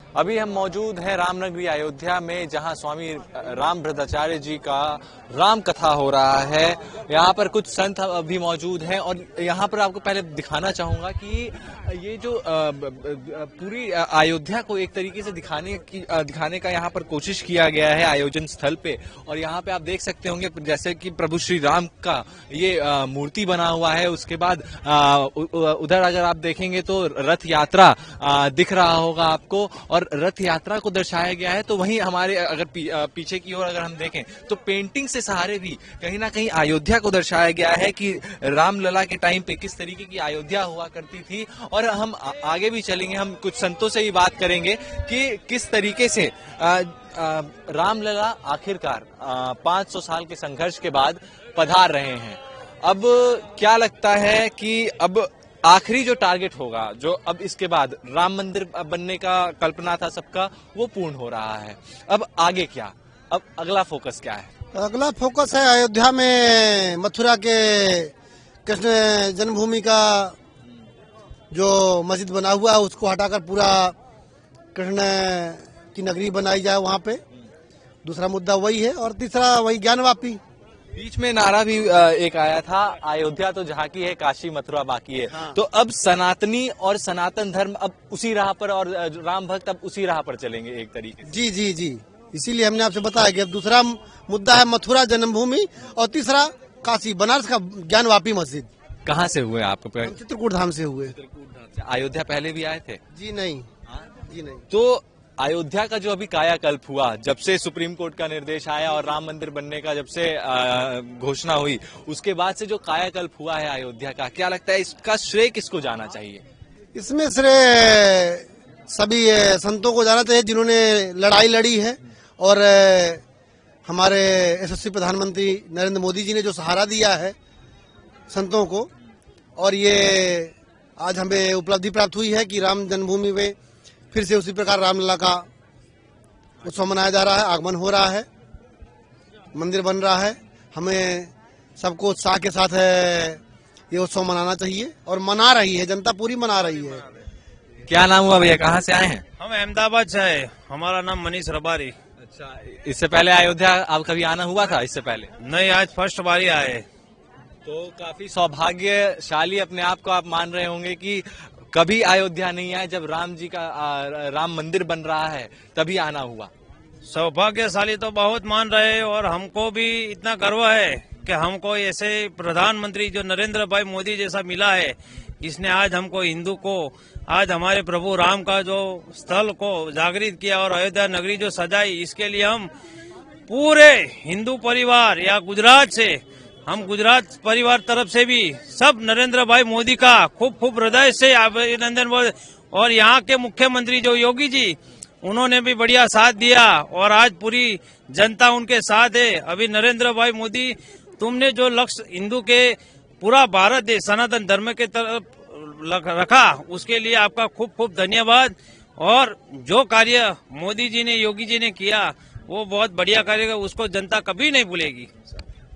अभी हम मौजूद हैं रामनगरी अयोध्या में, जहां स्वामी रामभद्राचार्य जी का राम कथा हो रहा है। यहाँ पर कुछ संत अभी मौजूद हैं और यहाँ पर आपको पहले दिखाना चाहूंगा कि ये जो पूरी अयोध्या को एक तरीके से दिखाने का यहाँ पर कोशिश किया गया है आयोजन स्थल पे। और यहाँ पे आप देख सकते होंगे जैसे कि प्रभु श्री राम का ये मूर्ति बना हुआ है। उसके बाद उधर अगर आप देखेंगे तो रथ यात्रा दिख रहा होगा आपको, और रथ यात्रा को दर्शाया गया है। तो वहीं हमारे अगर पीछे की ओर अगर हम देखें तो पेंटिंग से सहारे भी कहीं ना कहीं अयोध्या को दर्शाया गया है कि रामलला के टाइम पे किस तरीके की अयोध्या हुआ करती थी। और हम आगे भी चलेंगे, हम कुछ संतों से ही बात करेंगे कि किस तरीके से रामलला आखिरकार 500 साल के संघर्ष के बाद पधार रहे हैं। अब क्या लगता है कि अब आखिरी जो टारगेट होगा, जो अब इसके बाद राम मंदिर बनने का कल्पना था सबका, वो पूर्ण हो रहा है। अब आगे क्या, अब अगला फोकस क्या है? अगला फोकस है अयोध्या में मथुरा के कृष्ण जन्मभूमि का जो मस्जिद बना हुआ है उसको हटाकर पूरा कृष्ण की नगरी बनाई जाए वहाँ पे। दूसरा मुद्दा वही है, और तीसरा वही ज्ञानवापी। बीच में नारा भी एक आया था, अयोध्या तो झांकी है, काशी मथुरा बाकी है। हाँ। तो अब सनातनी और सनातन धर्म अब उसी राह पर, और राम भक्त अब उसी राह पर चलेंगे एक तरीके से। जी जी जी, इसीलिए हमने आपसे बताया कि अब दूसरा मुद्दा है मथुरा जन्मभूमि, और तीसरा काशी बनारस का ज्ञानवापी मस्जिद। कहाँ से हुए आप? चित्रकूट धाम से हुए। अयोध्या पहले भी आए थे? जी नहीं। जी नहीं। तो अयोध्या का जो अभी कायाकल्प हुआ, जब से सुप्रीम कोर्ट का निर्देश आया और राम मंदिर बनने का जब से घोषणा हुई, उसके बाद से जो कायाकल्प हुआ है अयोध्या का, क्या लगता है इसका श्रेय किसको जाना चाहिए? इसमें श्रेय सभी संतों को जाना चाहिए जिन्होंने लड़ाई लड़ी है, और हमारे यशस्वी प्रधानमंत्री नरेंद्र मोदी जी ने जो सहारा दिया है संतों को, और ये आज हमें उपलब्धि प्राप्त हुई है कि राम जन्मभूमि में फिर से उसी प्रकार रामलला का उत्सव मनाया जा रहा है, आगमन हो रहा है, मंदिर बन रहा है। हमें सबको उत्साह के साथ ये उत्सव मनाना चाहिए, और मना रही है जनता, पूरी मना रही है। क्या नाम हुआ भैया, कहाँ से आए हैं? हम अहमदाबाद से है, हमारा नाम मनीष रबारी। अच्छा, इससे पहले अयोध्या आप कभी आना हुआ था इससे पहले? नहीं, आज फर्स्ट बारी आए। तो काफी सौभाग्यशाली अपने आप को आप मान रहे होंगे कि कभी अयोध्या नहीं आए, जब राम जी का राम मंदिर बन रहा है तभी आना हुआ। सौभाग्यशाली तो बहुत मान रहे हैं, और हमको भी इतना गर्व है कि हमको ऐसे प्रधानमंत्री जो नरेंद्र भाई मोदी जैसा मिला है, जिसने आज हमको हिंदू को, आज हमारे प्रभु राम का जो स्थल को जागृत किया और अयोध्या नगरी जो सजाई, इसके लिए हम पूरे हिंदू परिवार या गुजरात से, हम गुजरात परिवार तरफ से भी सब नरेंद्र भाई मोदी का खूब खूब हृदय से अभिनंदन। और यहाँ के मुख्यमंत्री जो योगी जी, उन्होंने भी बढ़िया साथ दिया, और आज पूरी जनता उनके साथ है। अभी नरेंद्र भाई मोदी, तुमने जो लक्ष्य हिंदू के पूरा भारत देश सनातन धर्म के तरफ रखा, उसके लिए आपका खूब खूब धन्यवाद। और जो कार्य मोदी जी ने, योगी जी ने किया, वो बहुत बढ़िया कार्य, उसको जनता कभी नहीं भूलेगी।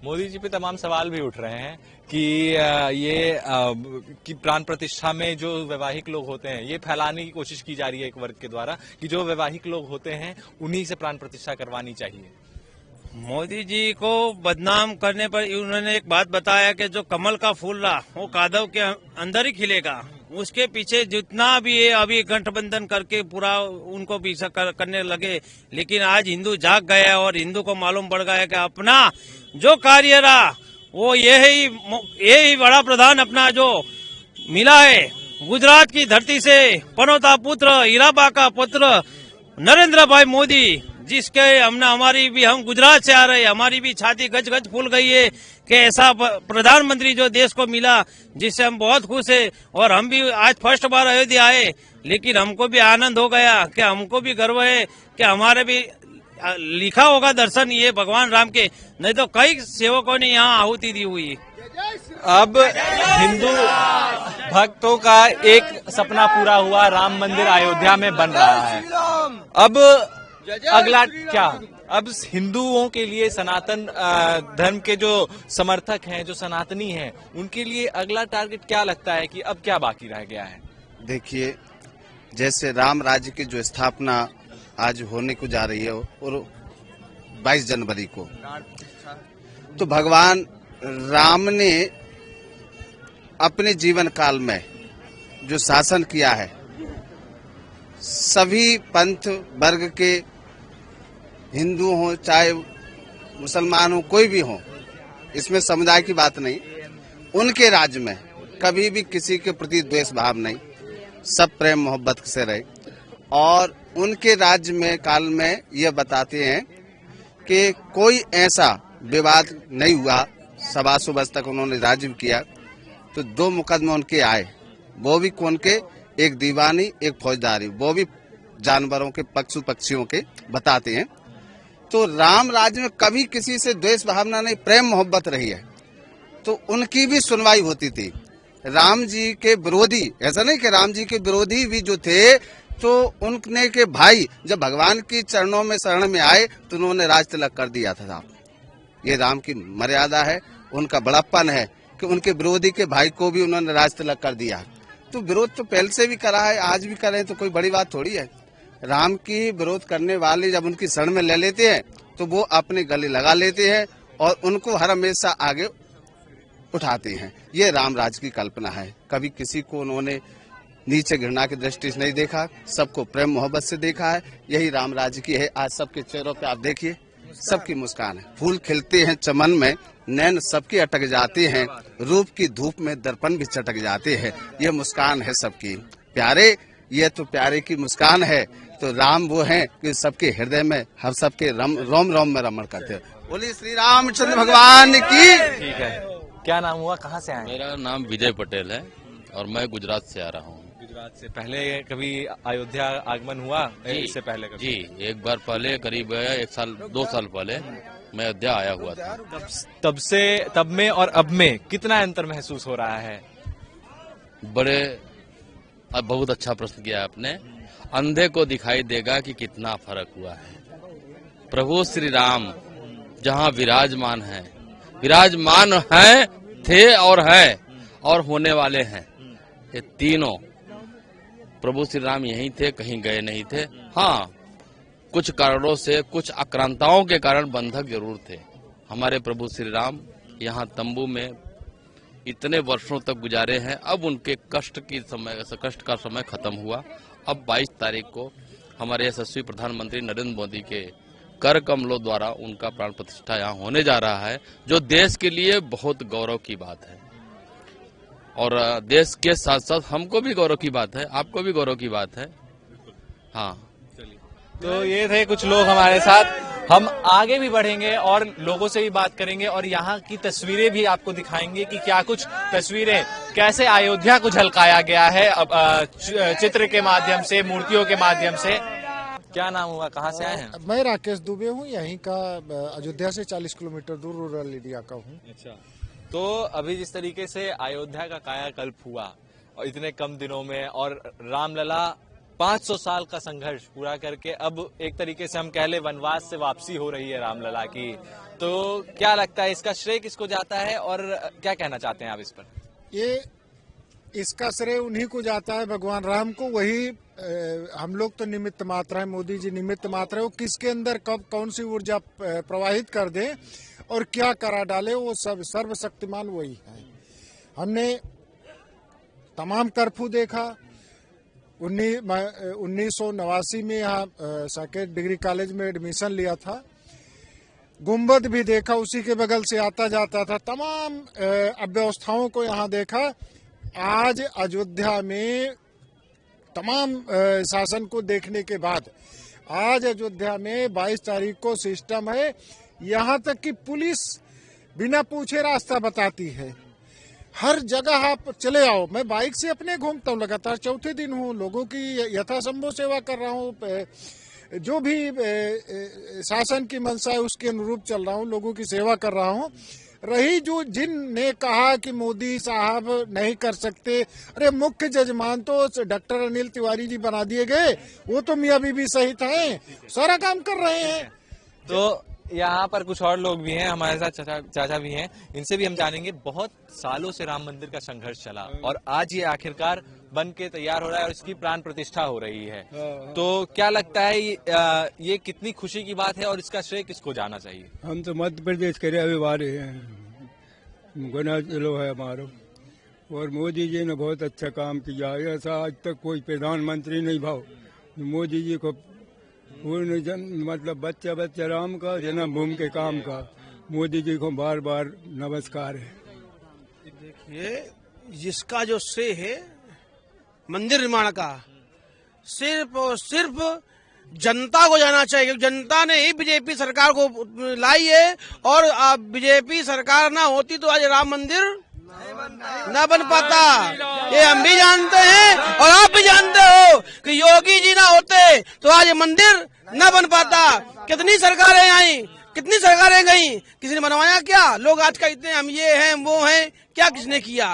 मोदी जी पे तमाम सवाल भी उठ रहे हैं कि ये कि प्राण प्रतिष्ठा में जो वैवाहिक लोग होते हैं, ये फैलाने की कोशिश की जा रही है एक वर्ग के द्वारा कि जो वैवाहिक लोग होते हैं उन्हीं से प्राण प्रतिष्ठा करवानी चाहिए। मोदी जी को बदनाम करने पर उन्होंने एक बात बताया कि जो कमल का फूल रहा वो कादव के अंदर ही खिलेगा। उसके पीछे जितना भी है अभी गठबंधन करके पूरा उनको पीछा करने लगे, लेकिन आज हिंदू जाग गया और हिंदू को मालूम पड़ गया कि अपना जो कार्य रहा वो यही बड़ा प्रधान अपना जो मिला है गुजरात की धरती से, पनौता पुत्र, हीराबा का पुत्र नरेंद्र भाई मोदी, जिसके हम गुजरात से आ रहे, हमारी भी छाती गज गज फूल गई है कि ऐसा प्रधानमंत्री जो देश को मिला, जिससे हम बहुत खुश है। और हम भी आज फर्स्ट बार अयोध्या आए, लेकिन हमको भी आनंद हो गया कि हमको भी गर्व है कि हमारे भी लिखा होगा दर्शन ये भगवान राम के, नहीं तो कई सेवकों ने यहाँ आहुति दी हुई। अब हिंदू भक्तों का एक सपना पूरा हुआ, राम मंदिर अयोध्या में बन रहा है। अब अगला क्या? अब हिंदुओं के लिए, सनातन धर्म के जो समर्थक हैं, जो सनातनी हैं, उनके लिए अगला टारगेट क्या लगता है कि अब क्या बाकी रह गया है? देखिए, जैसे राम राज्य की जो स्थापना आज होने को जा रही है और 22 जनवरी को, तो भगवान राम ने अपने जीवन काल में जो शासन किया है, सभी पंथ वर्ग के, हिंदू हो चाहे मुसलमान हो, कोई भी हो, इसमें समुदाय की बात नहीं, उनके राज्य में कभी भी किसी के प्रति द्वेष भाव नहीं, सब प्रेम मोहब्बत से रहे। और उनके राज्य में काल में यह बताते हैं कि कोई ऐसा विवाद नहीं हुआ। 125 वर्ष तक उन्होंने राज्य किया, तो 2 मुकदमे उनके आए, वो भी कौन के, एक दीवानी एक फौजदारी, वो भी जानवरों के, पशु पक्षियों के बताते हैं। तो राम राज्य में कभी किसी से द्वेष भावना नहीं, प्रेम मोहब्बत रही है। तो उनकी भी सुनवाई होती थी। राम जी के विरोधी, ऐसा नहीं कि राम जी के विरोधी भी जो थे, तो उनके के भाई जब भगवान की चरणों में शरण में आए तो उन्होंने राज तिलक कर दिया था। ये राम की मर्यादा है, उनका बड़प्पन है कि उनके विरोधी के भाई को भी उन्होंने राज तिलक कर दिया। तो विरोध तो पहले से भी करा है, आज भी करें तो कोई बड़ी बात थोड़ी है। राम की विरोध करने वाले जब उनकी शरण में ले लेते हैं तो वो अपने गले लगा लेते हैं और उनको हर हमेशा आगे उठाते हैं। ये राम राज की कल्पना है। कभी किसी को उन्होंने नीचे घृणा की दृष्टि से नहीं देखा, सबको प्रेम मोहब्बत से देखा है। यही राम राज्य की है। आज सबके चेहरों पे आप देखिए, सबकी मुस्कान है। फूल खिलते हैं चमन में, नैन सबके अटक जाते हैं, रूप की धूप में दर्पण भी चटक जाते हैं। ये मुस्कान है सबकी प्यारे, ये तो प्यारे की मुस्कान है। तो राम वो हैं कि सबके हृदय में, हम सबके रोम रोम में रमण करते हैं। बोलिए श्री रामचंद्र भगवान की। ठीक है, क्या नाम हुआ, कहाँ से आए? मेरा नाम विजय पटेल है और मैं गुजरात से आ रहा हूँ। गुजरात से। पहले कभी अयोध्या आगमन हुआ? इससे पहले कभी? जी, एक बार पहले, करीब 2 साल पहले मैं अयोध्या आया हुआ था। तब में और अब में कितना अंतर महसूस हो रहा है? बहुत अच्छा प्रश्न किया आपने। अंधे को दिखाई देगा कि कितना फर्क हुआ है। प्रभु श्री राम जहाँ विराजमान हैं, थे और हैं और होने वाले हैं। ये तीनों प्रभु श्री राम यहीं थे, कहीं गए नहीं थे। हाँ, कुछ कारणों से, कुछ आक्रांताओं के कारण बंधक जरूर थे। हमारे प्रभु श्री राम यहाँ तंबू में इतने वर्षों तक गुजारे हैं। अब उनके कष्ट का समय खत्म हुआ। अब 22 तारीख को हमारे यशस्वी प्रधानमंत्री नरेंद्र मोदी के कर कमलों द्वारा उनका प्राण प्रतिष्ठा यहाँ होने जा रहा है, जो देश के लिए बहुत गौरव की बात है। और देश के साथ साथ हमको भी गौरव की बात है, आपको भी गौरव की बात है। हाँ, तो ये थे कुछ लोग हमारे साथ। हम आगे भी बढ़ेंगे और लोगों से भी बात करेंगे और यहाँ की तस्वीरें भी आपको दिखाएंगे कि क्या कुछ तस्वीरें, कैसे अयोध्या को झलकाया गया है चित्र के माध्यम से, मूर्तियों के माध्यम से। क्या नाम हुआ, कहाँ से आए हैं? मैं राकेश दुबे हूँ, यहीं का अयोध्या से 40 किलोमीटर दूर रूरल एरिया का हूँ। अच्छा, तो अभी जिस तरीके से अयोध्या का कायाकल्प हुआ और इतने कम दिनों में, और रामलला 500 साल का संघर्ष पूरा करके अब एक तरीके से हम कह ले वनवास से वापसी हो रही है रामलला की, तो क्या लगता है इसका श्रेय किसको जाता है और क्या कहना चाहते हैं आप इस पर? इसका श्रेय उन्हीं को जाता है, भगवान राम को। वही हम लोग तो निमित्त मात्र है, मोदी जी निमित्त मात्र है। वो किसके अंदर कब कौन सी ऊर्जा प्रवाहित कर दे और क्या करा डाले, वो सब सर्वशक्तिमान वही है। हमने तमाम कर्फ्यू देखा। 1989 में यहाँ साकेत डिग्री कॉलेज में एडमिशन लिया था। गुम्बद भी देखा, उसी के बगल से आता जाता था। तमाम अव्यवस्थाओं को यहाँ देखा। आज अयोध्या में तमाम शासन को देखने के बाद आज अयोध्या में 22 तारीख को सिस्टम है, यहाँ तक कि पुलिस बिना पूछे रास्ता बताती है। हर जगह आप चले आओ। मैं बाइक से अपने घूमता हूँ, लगातार 4थे दिन हूँ, लोगों की यथासंभव सेवा कर रहा हूँ। जो भी शासन की मंशा है उसके अनुरूप चल रहा हूँ, लोगों की सेवा कर रहा हूँ। रही जो जिनने कहा कि मोदी साहब नहीं कर सकते, अरे मुख्य जजमान तो डॉक्टर अनिल तिवारी जी बना दिए गए, वो तो मियाँ बीबी सहित हैं, सारा काम कर रहे हैं। तो यहाँ पर कुछ और लोग भी हैं, हमारे साथ चाचा भी हैं, इनसे भी हम जानेंगे। बहुत सालों से राम मंदिर का संघर्ष चला और आज ये आखिरकार बन के तैयार हो रहा है और इसकी प्राण प्रतिष्ठा हो रही है। तो क्या लगता है ये कितनी खुशी की बात है और इसका श्रेय किसको जाना चाहिए? हम तो मध्य प्रदेश के रहने वाले हैं, गुना जिलो है हमारा, और मोदी जी ने बहुत अच्छा काम किया। ऐसा आज तक कोई प्रधानमंत्री नहीं भाव मोदी जी को मतलब बच्चा राम का जन्मभूमि के काम का मोदी जी को बार बार नमस्कार है। देखिए, जिसका जो श्रेय है मंदिर निर्माण का, सिर्फ और सिर्फ जनता को जाना चाहिए, क्योंकि जनता ने ही बीजेपी सरकार को लाई है, और बीजेपी सरकार ना होती तो आज राम मंदिर न बन पाता। ये हम भी जानते हैं और आप भी जानते हो कि योगी जी ना होते तो आज ये मंदिर न बन पाता। कितनी सरकारें आई, कितनी सरकारें गई, किसी ने बनवाया क्या? लोग आज कहते हैं हम ये हैं वो हैं, क्या किसने किया?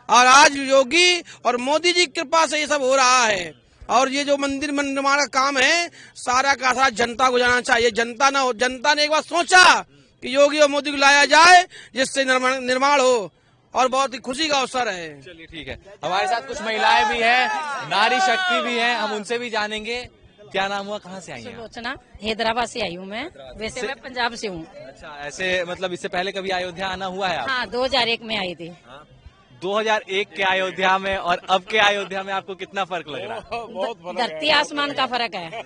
और आज योगी और मोदी जी की कृपा से ये सब हो रहा है। और ये जो मंदिर निर्माण का काम है सारा का सारा जनता को जाना चाहिए। जनता ने एक बार सोचा कि योगी और मोदी को लाया जाए जिससे निर्माण हो, और बहुत ही खुशी का अवसर है। चलिए ठीक है, हमारे साथ कुछ महिलाएं भी हैं, नारी शक्ति भी हैं, हम उनसे भी जानेंगे। क्या नाम हुआ, कहाँ से आई हैं? सुलोचना, हैदराबाद से आई हूँ मैं, वैसे मैं पंजाब से हूँ। अच्छा, ऐसे मतलब इससे पहले कभी अयोध्या आना हुआ है? हाँ, 2001 में आई थी। 2001 के अयोध्या में और अब के अयोध्या में आपको कितना फर्क लग रहा है? धरती आसमान का फर्क है।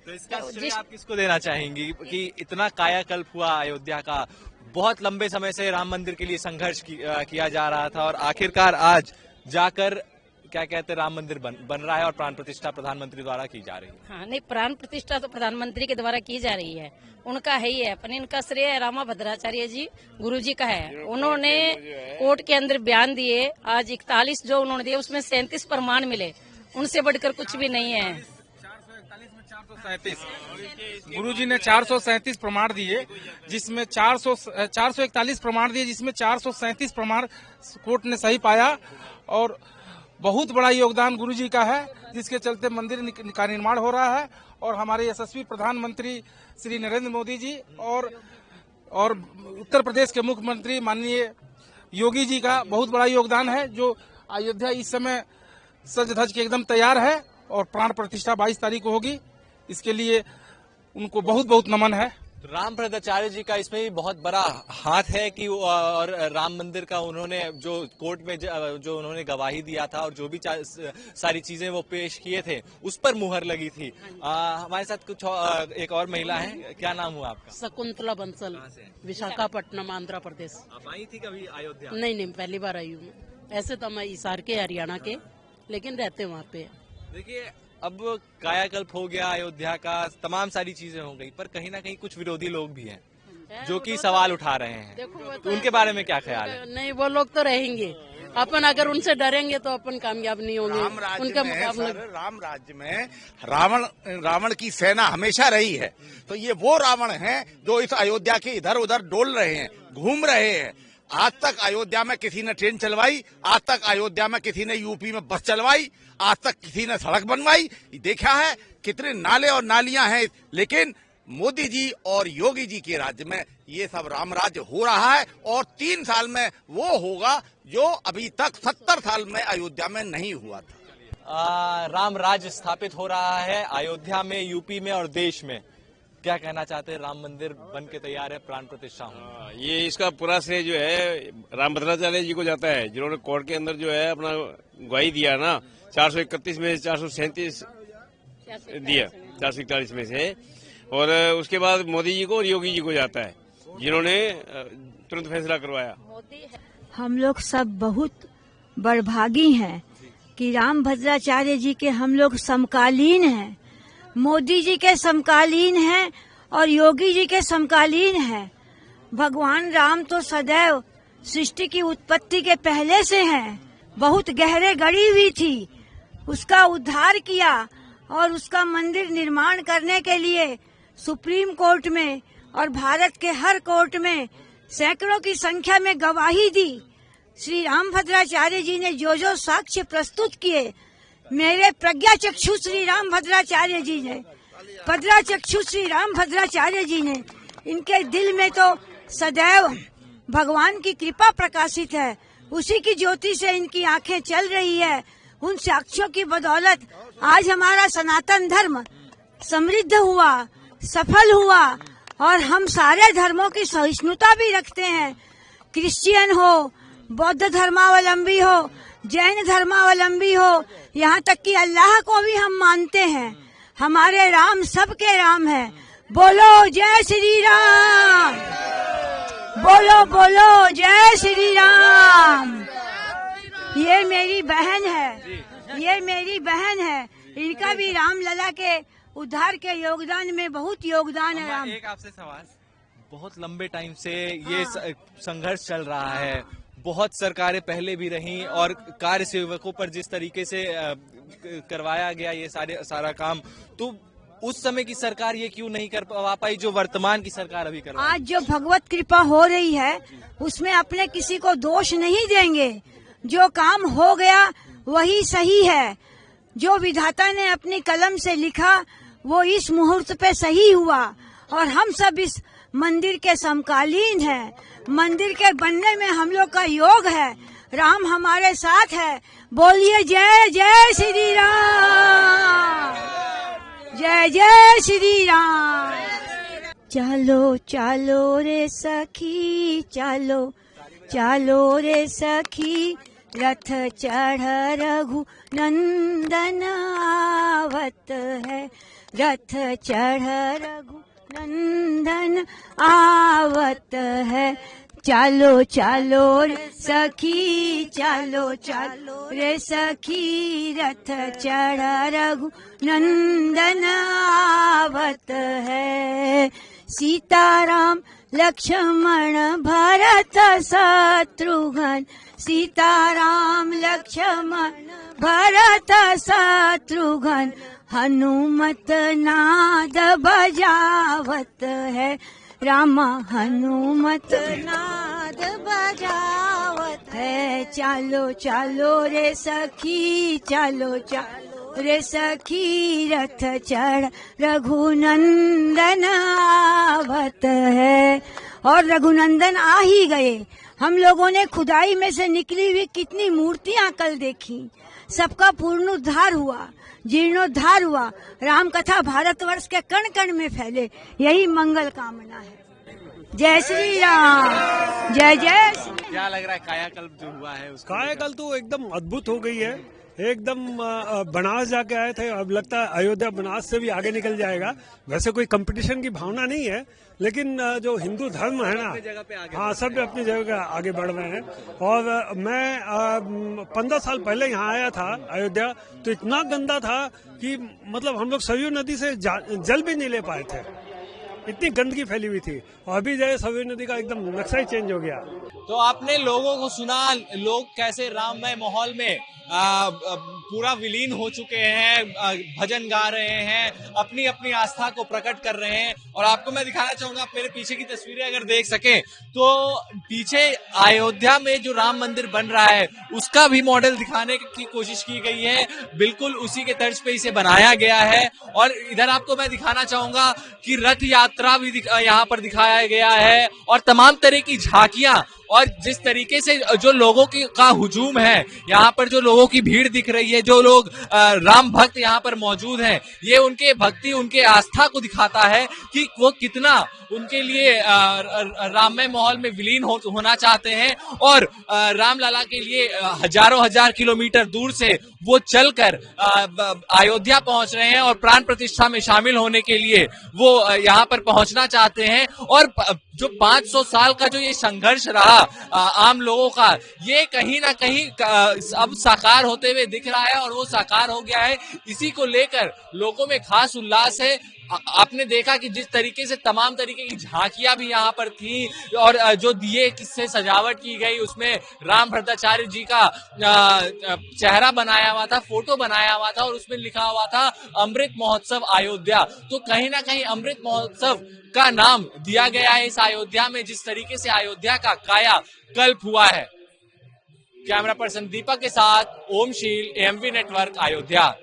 तो इसका श्रेय आप किसको देना चाहेंगी कि इतना कायाकल्प हुआ अयोध्या का? बहुत लंबे समय से राम मंदिर के लिए संघर्ष किया जा रहा था और आखिरकार आज जाकर क्या कहते हैं राम मंदिर बन रहा है और प्राण प्रतिष्ठा प्रधानमंत्री द्वारा की जा रही है। हाँ, नहीं, प्राण प्रतिष्ठा तो प्रधानमंत्री के द्वारा की जा रही है, उनका है ही है, पर इनका श्रेय रामा भद्राचार्य जी गुरु जी का है। उन्होंने कोर्ट के अंदर बयान दिए, आज 41 जो उन्होंने दिए उसमें 37 प्रमाण मिले, उनसे बढ़कर कुछ भी नहीं है। 437 गुरु जी ने 437 प्रमाण दिए, जिसमें 441 प्रमाण दिए, जिसमें 437 प्रमाण कोर्ट ने सही पाया। और बहुत बड़ा योगदान गुरु जी का है, जिसके चलते मंदिर का निर्माण हो रहा है। और हमारे यशस्वी प्रधानमंत्री श्री नरेंद्र मोदी जी और उत्तर प्रदेश के मुख्यमंत्री माननीय योगी जी का बहुत बड़ा योगदान है, जो अयोध्या इस समय सज धज के एकदम तैयार है और प्राण प्रतिष्ठा 22 तारीख को होगी। इसके लिए उनको बहुत बहुत नमन है। राम भद्राचार्य जी का इसमें भी बहुत बड़ा हाथ है कि और राम मंदिर का उन्होंने जो कोर्ट में जो उन्होंने गवाही दिया था और जो भी सारी चीजें वो पेश किए थे उस पर मुहर लगी थी। हमारे साथ कुछ एक और महिला है, क्या नाम हुआ आपका? शकुंतला बंसल, विशाखापट्टनम, आंध्र प्रदेश। आप आई थी कभी अयोध्या? नहीं, पहली बार आई हूँ। ऐसे तो मैं हिसार के, हरियाणा के, लेकिन रहते वहाँ पे। देखिए, अब कायाकल्प हो गया अयोध्या का, तमाम सारी चीजें हो गई, पर कहीं ना कहीं कुछ विरोधी लोग भी हैं जो कि सवाल उठा रहे हैं। तो उनके बारे में क्या ख्याल है? नहीं, वो लोग तो रहेंगे, अपन अगर उनसे डरेंगे तो अपन कामयाब नहीं होंगे उनके मुकाबले। राम राज्य में रावण की सेना हमेशा रही है, तो ये वो रावण है जो इस अयोध्या के इधर उधर डोल रहे हैं, घूम रहे हैं। आज तक अयोध्या में किसी ने ट्रेन चलवाई, आज तक अयोध्या में किसी ने यूपी में बस चलवाई, आज तक किसी ने सड़क बनवाई? देखा है कितने नाले और नालियां हैं। लेकिन मोदी जी और योगी जी के राज्य में ये सब राम राज्य हो रहा है, और 3 साल में वो होगा जो अभी तक 70 साल में अयोध्या में नहीं हुआ था। राम राज्य स्थापित हो रहा है अयोध्या में, यूपी में और देश में। क्या कहना चाहते हैं? राम मंदिर बन के तैयार है, प्राण प्रतिष्ठा हो। ये इसका पूरा श्रेय जो है राम भद्राचार्य जी को जाता है, जिन्होंने कोर्ट के अंदर जो है अपना गवाही दिया ना, 431 में 437 दिया, 441 में से। और उसके बाद मोदी जी को और योगी जी को जाता है, जिन्होंने तुरंत फैसला करवाया। हम लोग सब बहुत बड़भागी हैं कि राम भद्राचार्य जी के हम लोग समकालीन हैं, मोदी जी के समकालीन हैं और योगी जी के समकालीन हैं। भगवान राम तो सदैव सृष्टि की उत्पत्ति के पहले से हैं, बहुत गहरे गड़ी हुई थी, उसका उद्धार किया और उसका मंदिर निर्माण करने के लिए सुप्रीम कोर्ट में और भारत के हर कोर्ट में सैकड़ों की संख्या में गवाही दी। श्री राम भद्राचार्य जी ने जो जो साक्ष्य प्रस्तुत किए, मेरे प्रज्ञा चक्षु श्री राम भद्राचार्य जी ने, प्रज्ञा चक्षु श्री राम भद्राचार्य जी ने इनके दिल में तो सदैव भगवान की कृपा प्रकाशित है, उसी की ज्योति से इनकी आंखें चल रही है। उन साक्ष्यों की बदौलत आज हमारा सनातन धर्म समृद्ध हुआ, सफल हुआ और हम सारे धर्मों की सहिष्णुता भी रखते हैं। क्रिश्चियन हो, बौद्ध धर्मावलंबी हो, जैन धर्मावलंबी हो, यहाँ तक कि अल्लाह को भी हम मानते हैं। हमारे राम सबके राम है। बोलो जय श्री राम, बोलो बोलो जय श्री राम। ये मेरी बहन है, ये मेरी बहन है। इनका भी राम लला के उद्धार के योगदान में बहुत योगदान है। राम, एक आपसे सवाल, बहुत लंबे टाइम से ये संघर्ष चल रहा है, बहुत सरकारें पहले भी रहीं और कार्य सेवकों पर जिस तरीके से करवाया गया ये सारा काम, तो उस समय की सरकार ये क्यों नहीं कर पाई जो वर्तमान की सरकार अभी कर रही है? आज जो भगवत कृपा हो रही है उसमें अपने किसी को दोष नहीं देंगे। जो काम हो गया वही सही है। जो विधाता ने अपनी कलम से लिखा वो इस मुहूर्त पे सही हुआ और हम सब इस मंदिर के समकालीन हैं। मंदिर के बनने में हम लोग का योग है। राम हमारे साथ है। बोलिए जय जय श्री राम, जय जय श्री राम। चलो चलो रे सखी, चलो चलो रे सखी, रथ चढ़ रघु नंदन आवत है, रथ चढ़ रघु नंदन आवत है। चलो चलो रे सखी, चलो चलो रे सखी, रथ चढ़ रघु नंदन आवत है। सीताराम लक्ष्मण भरत शत्रुघ्न, सीताराम लक्ष्मण भरत शत्रुघ्न, हनुमत नाद बजावत है, रामा हनुमत नाद बजावत है। चलो चलो रे सखी, चलो चलो रे सखी, रथ चढ़ रघुनंदन आवत है। और रघुनंदन आ ही गए। हम लोगों ने खुदाई में से निकली हुई कितनी मूर्तियां कल देखी। सबका पूर्णोद्धार हुआ, जीर्णोद्धार हुआ। राम कथा भारतवर्ष के कण कण में फैले, यही मंगल कामना है। जय श्री राम, जय जय श्री। क्या लग रहा है कायाकल्प जो हुआ है उसको? कायाकल्प तो एकदम अद्भुत हो गई है। एकदम बनारस जाके आए थे, अब लगता है अयोध्या बनारस से भी आगे निकल जाएगा। वैसे कोई कंपटीशन की भावना नहीं है, लेकिन जो हिंदू धर्म है ना, हाँ सब अपनी जगह आगे बढ़ रहे हैं। और मैं 15 साल पहले यहाँ आया था अयोध्या, तो इतना गंदा था कि मतलब हम लोग सरयू नदी से जल भी नहीं ले पाए थे, इतनी गंदगी फैली हुई थी। और अभी जो सरयू नदी का एकदम नक्शा ही चेंज हो गया। तो आपने लोगों को सुना, लोग कैसे राममय माहौल में पूरा विलीन हो चुके हैं, भजन गा रहे हैं, अपनी अपनी आस्था को प्रकट कर रहे हैं। और आपको मैं दिखाना चाहूंगा, आप मेरे पीछे की तस्वीरें अगर देख सकें तो पीछे अयोध्या में जो राम मंदिर बन रहा है उसका भी मॉडल दिखाने की कोशिश की गई है। बिल्कुल उसी के तर्ज पे इसे बनाया गया है। और इधर आपको मैं दिखाना चाहूंगा कि रथ यात्रा भी यहाँ पर दिखाया गया है और तमाम तरह की झांकियां। और जिस तरीके से जो लोगों का हुजूम है, यहाँ पर जो लोगों की भीड़ दिख रही है, जो लोग राम भक्त यहाँ पर मौजूद हैं, ये उनके भक्ति, उनके आस्था को दिखाता है कि वो कितना उनके लिए राममय माहौल में विलीन होना चाहते हैं। और रामलला के लिए हजारों हजार किलोमीटर दूर से वो चलकर अयोध्या पहुंच रहे हैं और प्राण प्रतिष्ठा में शामिल होने के लिए वो यहाँ पर पहुंचना चाहते हैं। और जो 500 साल का जो ये संघर्ष रहा आम लोगों का, ये कहीं ना कहीं अब साकार होते हुए दिख रहा है और वो साकार हो गया है। इसी को लेकर लोगों में खास उल्लास है। आपने देखा कि जिस तरीके से तमाम तरीके की झांकियां भी यहाँ पर थी और जो दिए किससे सजावट की गई, उसमें राम भद्राचार्य जी का चेहरा बनाया हुआ था, फोटो बनाया हुआ था और उसमें लिखा हुआ था अमृत महोत्सव अयोध्या। तो कहीं ना कहीं अमृत महोत्सव का नाम दिया गया है इस अयोध्या में, जिस तरीके से अयोध्या का काया कल्प हुआ है। कैमरा पर्सन दीपक के साथ ओमशील, एएमवी नेटवर्क, अयोध्या।